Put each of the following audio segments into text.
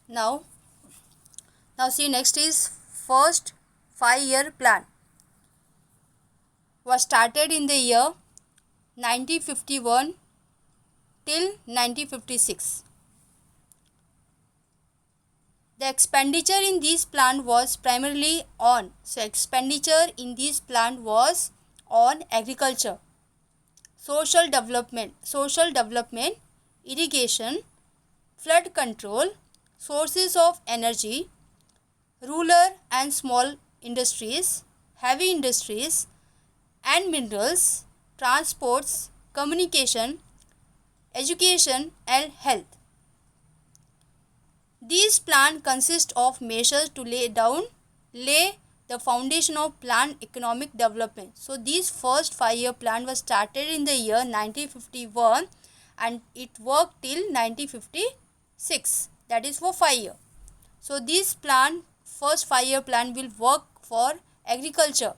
Now, now see next is first 5-year plan was started in the year 1951 till 1956. The expenditure in this plan was primarily on agriculture, social development, irrigation, flood control, sources of energy, rural and small industries, heavy industries and minerals, transports, communication, education and health. These plans consist of measures to lay the foundation of planned economic development. So this first 5-year plan was started in the year 1951 and it worked till 1956. That is for 5 years. So this plan, first 5-year plan, will work for agriculture,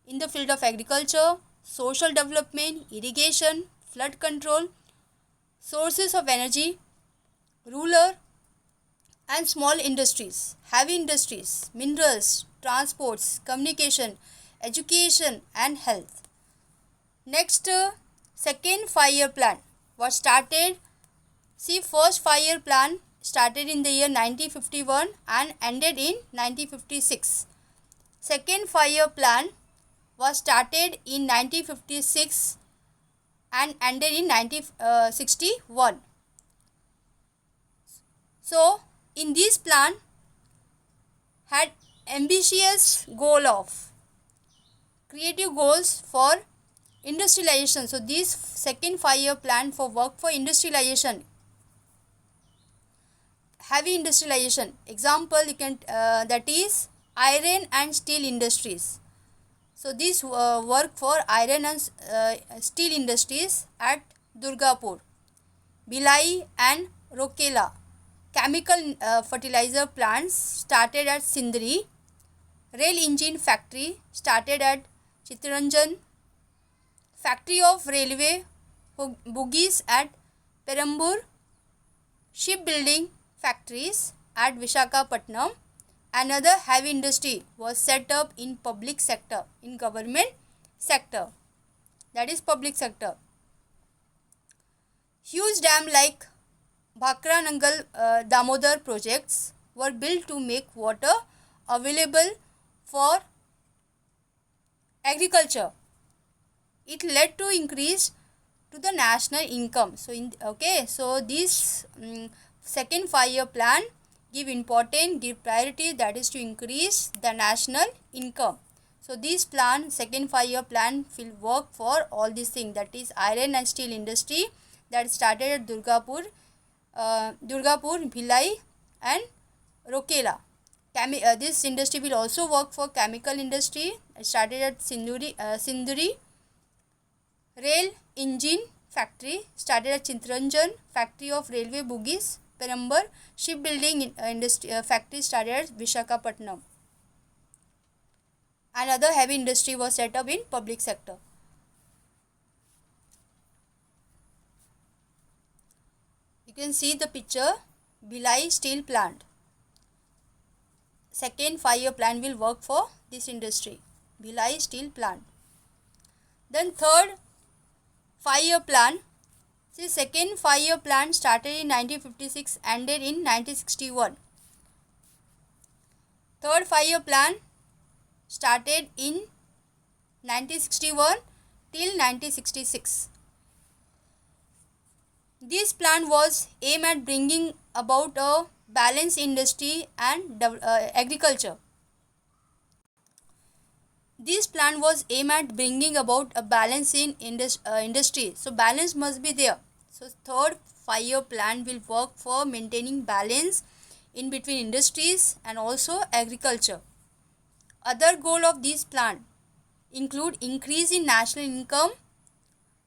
in the field of agriculture, social development, irrigation, flood control, sources of energy, rural and small industries, heavy industries, minerals, transports, communication, education and health. Next, second 5-year plan was started. See, first 5-year plan started in the year 1951 and ended in 1956. Second 5-year plan was started in 1956 and ended in 1961. So, in this plan had ambitious goal of creative goals for industrialization. So, this second 5-year plan for work for industrialization, heavy industrialization. Example, you can that is iron and steel industries. So this work for iron and steel industries at Durgapur, Bhilai and Rourkela. Chemical fertilizer plants started at Sindri. Rail engine factory started at Chittaranjan. Factory of railway bogies at Perambur. Shipbuilding factories at Visakhapatnam. Another heavy industry was set up in public sector, in government sector, that is public sector. Huge dam like Bhakra Nangal Damodar projects were built to make water available for agriculture. It led to increase to the national income. So this second 5-year plan give priority, that is to increase the national income. So this plan, second 5-year plan, will work for all these things, that is iron and steel industry that started at Durgapur, Bhilai and Rourkela. This industry will also work for chemical industry. It started at Sinduri. Rail engine factory started at Chittaranjan. Factory of railway bogies, Perambur. Shipbuilding industry factory started at Visakhapatnam. Another heavy industry was set up in public sector. You can see the picture, Bhilai steel plant. Second 5-year plan will work for this industry, Bhilai steel plant. Then third 5-year plan. See, second 5-year plan started in 1956, ended in 1961. Third 5-year plan started in 1961 till 1966. This plan was aimed at bringing about a balanced industry and agriculture. This plan was aimed at bringing about a balance in industry. So balance must be there. So third 5-year plan will work for maintaining balance in between industries and also agriculture. Other goal of this plan include increase in national income,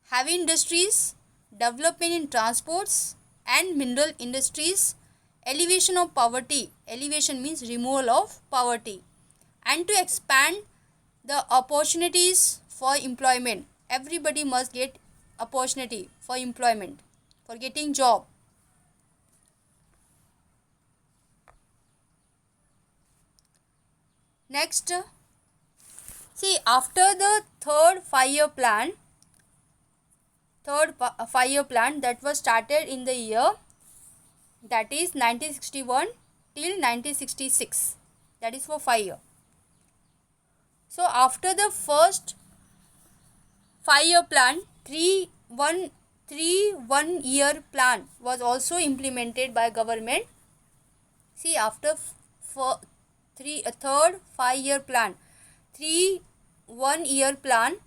heavy industries, development in transports and mineral industries, elevation of poverty. Elevation means removal of poverty, and to expand the opportunities for employment. Everybody must get opportunity for employment, for getting job. Next, see, after the third 5 year plan, that was started in the year, that is 1961 till 1966, that is for 5 year. So after the first 5 year plan, 1 year plan was also implemented by government. See, after third 5 year plan, 1 year plan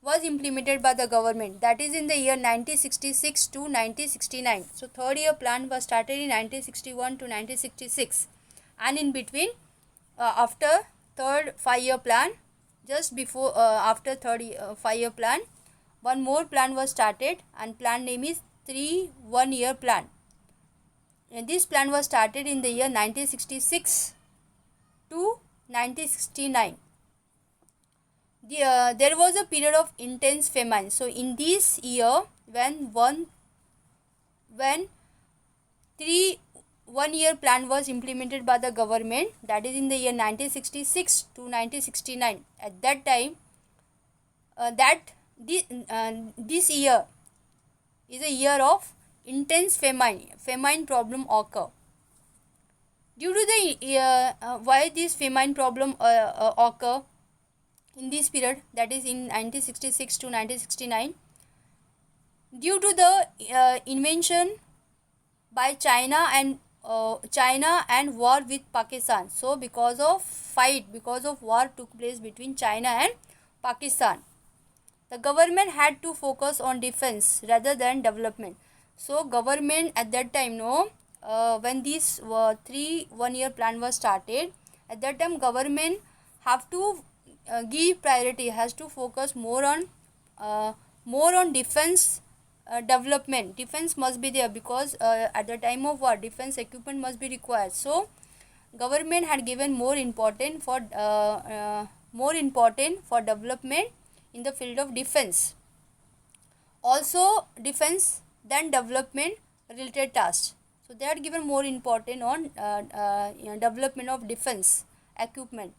was implemented by the government, that is in the year 1966 to 1969. So third year plan was started in 1961 to 1966, and in between, after third 5 year plan, just before after third 5 year plan, one more plan was started, and plan name is 1 year plan. And this plan was started in the year 1966 to 1969. There was a period of intense famine. So in this year, when 1 year plan was implemented by the government, that is in the year 1966 to 1969, at that time, this year is a year of intense famine problem occur. Due to the why this famine problem occur in this period, that is in 1966 to 1969, due to the invention by China and war with Pakistan. So because of war took place between China and Pakistan, the government had to focus on defense rather than development. So government at that time, when this 1 year plan was started, at that time government have to give priority, has to focus more on defense development. Defense must be there, because at the time of war, defense equipment must be required. So government had given more important for development in the field of defense. Also defense than development related tasks. So they had given more important on development of defense equipment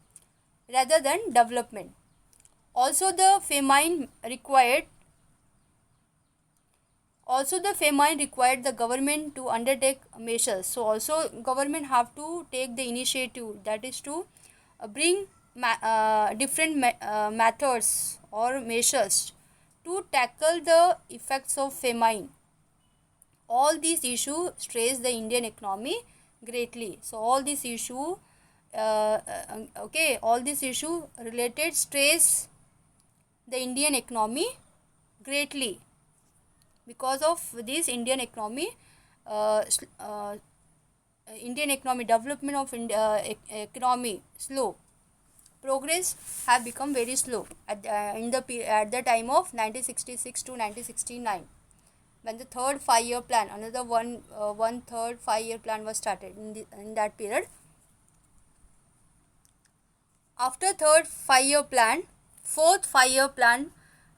rather than development. Also the famine required the government to undertake measures. So also government have to take the initiative, that is to bring different methods or measures to tackle the effects of famine. All these issues stress the Indian economy greatly. So all these issue related stress the Indian economy greatly. Because of this, Indian economy development of economy slow. Progress have become very slow at the time of 1966 to 1969, when the third 5 year plan, another one third 5 year plan was started in that period. After third 5 year plan, fourth 5 year plan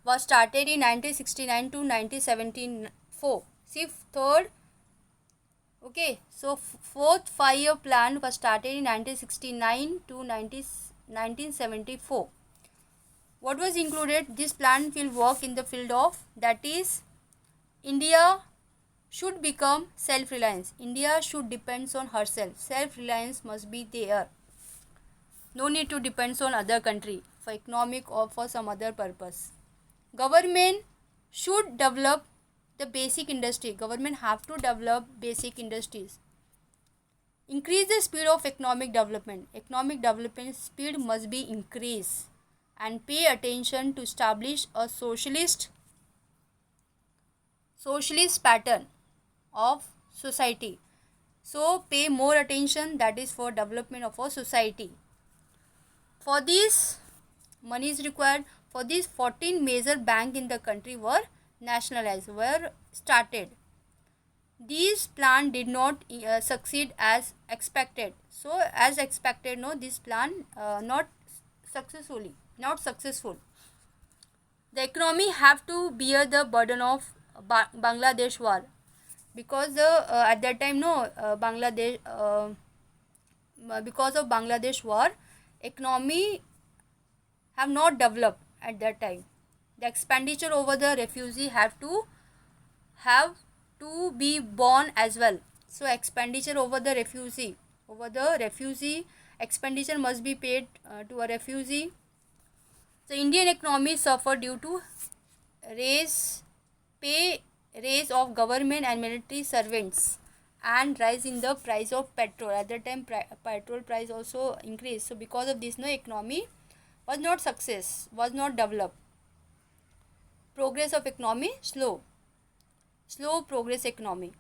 was started in 1969 to 1974. See, fourth 5 year plan was started in 1969 to 1974. What was included? This plan will work in the field of, that is, India should become self-reliance. India should depend on herself. Self-reliance must be there. No need to depend on other country for economic or for some other purpose. Government should develop the basic industry. Government have to develop basic industries. Increase the speed of economic development. Economic development speed must be increased, and pay attention to establish a socialist pattern of society. So pay more attention, that is for development of a society. For this, money is required. For these, 14 major banks in the country were nationalized, were started. These plan did not succeed as expected. So as expected, this plan not successful. The economy have to bear the burden of Bangladesh war, because at that time, because of Bangladesh war, economy have not developed at that time. The expenditure over the refugee have to be borne as well. So expenditure over the refugee expenditure must be paid to a refugee. The Indian economy suffered due to raise pay raise of government and military servants and rise in the price of petrol. At that time petrol price also increased. So because of this, no economy was not success, was not developed. Progress of economy slow progress economy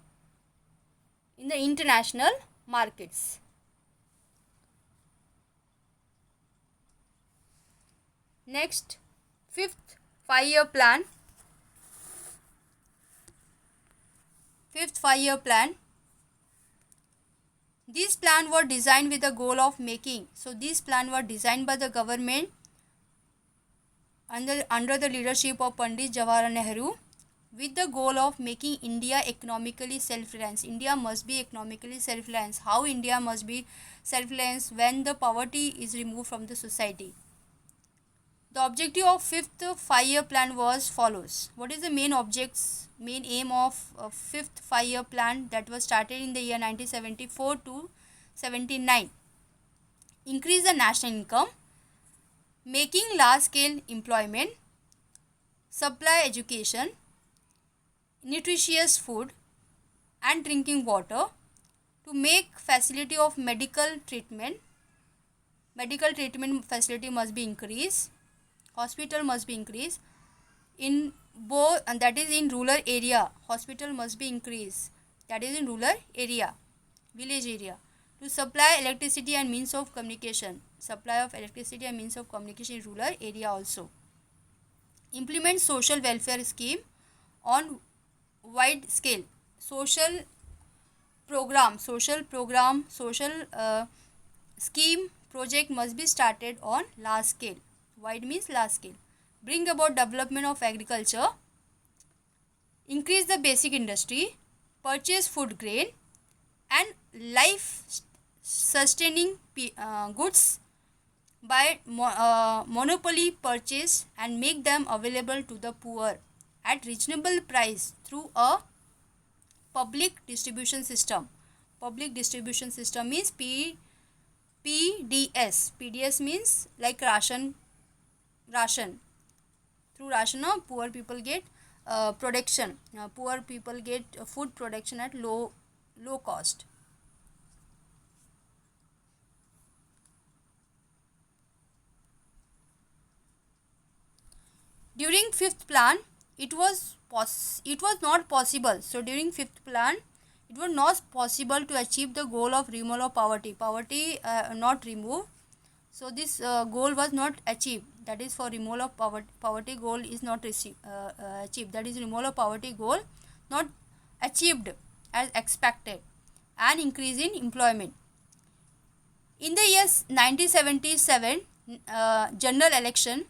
in the international markets. Next, fifth 5-year plan. Fifth 5-year plan. These plans were designed with the goal of making. So these plans were designed by the government under the leadership of Pandit Jawaharlal Nehru with the goal of making India economically self-reliant. India must be economically self-reliant. How India must be self-reliant? When the poverty is removed from the society. The objective of fifth 5-year plan was follows. What is the main aim of fifth 5-year plan that was started in the year 1974 to 79? Increase the national income, making large-scale employment, supply education, nutritious food and drinking water, to make facility of medical treatment facility must be increased, hospital must be increased in both, and that is in rural area. Hospital must be increased, that is in rural area, village area. To supply electricity and means of communication, supply of electricity and means of communication in rural area also. Implement social welfare scheme on wide scale. Social scheme project must be started on large scale. Wide means large scale. Bring about development of agriculture, increase the basic industry, purchase food grain and life sustaining goods by monopoly purchase and make them available to the poor at reasonable price through a public distribution system. Public distribution system is PDS. PDS means like ration. Through ration, poor people get production. Poor people get food production at low cost. During fifth plan, it was not possible. So during fifth plan, it was not possible to achieve the goal of removal of poverty. Not removed. So this goal was not achieved. That is for removal of poverty goal is not achieved. That is removal of poverty goal not achieved as expected, and increase in employment. In the year 1977 general election,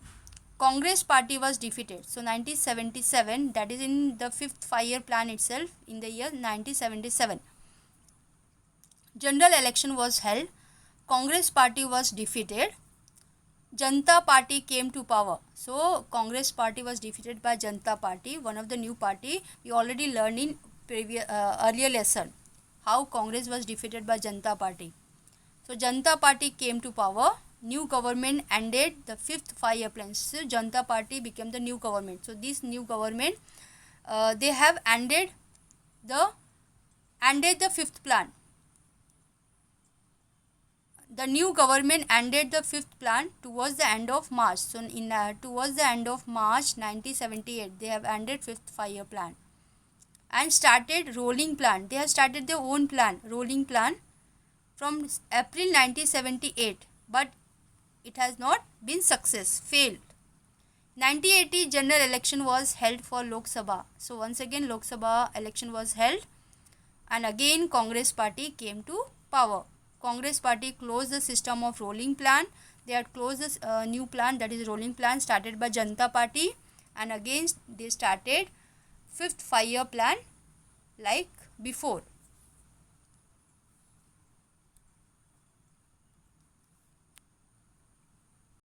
Congress party was defeated. So 1977, that is in the fifth 5-year plan itself, in the year 1977. General election was held. Congress party was defeated. Janata party came to power. So Congress party was defeated by Janata party, one of the new party. We already learned in earlier lesson how Congress was defeated by Janata party. So Janata party came to power. New government ended the fifth 5-year plan. So Janata party became the new government. So this new government they have ended the fifth plan. The new government ended the fifth plan towards the end of March. So towards the end of March 1978, they have ended fifth 5-year plan and started rolling plan. They have started their own plan, rolling plan, from April 1978, but it has not been failed. 1980 general election was held for Lok Sabha. So once again Lok Sabha election was held, and again Congress party came to power. Congress party closed the system of rolling plan. They had closed this new plan, that is rolling plan, started by Janata party, and again they started fifth 5-year plan like before.